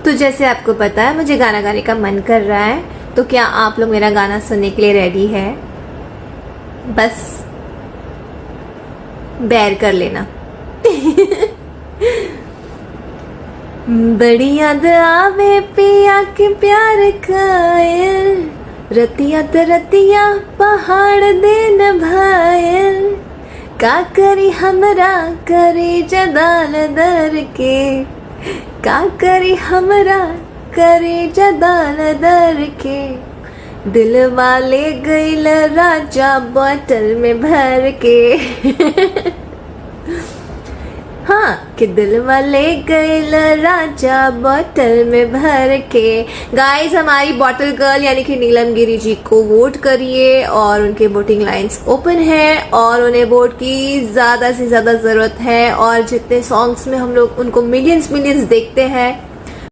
तो जैसे आपको पता है मुझे गाना गाने का मन कर रहा है, तो क्या आप लोग मेरा गाना सुनने के लिए रेडी है? बस बेयर कर लेना। बड़ी याद आवे पिया के प्यार कायल, रतिया त रतिया पहाड़ दे नभायल, का करी हमरा करे जदाल दर के, का करी हमरा करे जदाल दर के, दिल वाले गईल राजा बोतल में भर के। हाँ कि दिल वाले गईल राजा बोतल में भर के। गाइस हमारी बॉटल गर्ल यानी कि नीलम गिरी जी को वोट करिए और उनके वोटिंग लाइंस ओपन है और उन्हें वोट की ज़्यादा से ज़्यादा ज़रूरत है। और जितने सॉन्ग्स में हम लोग उनको मिलियंस देखते हैं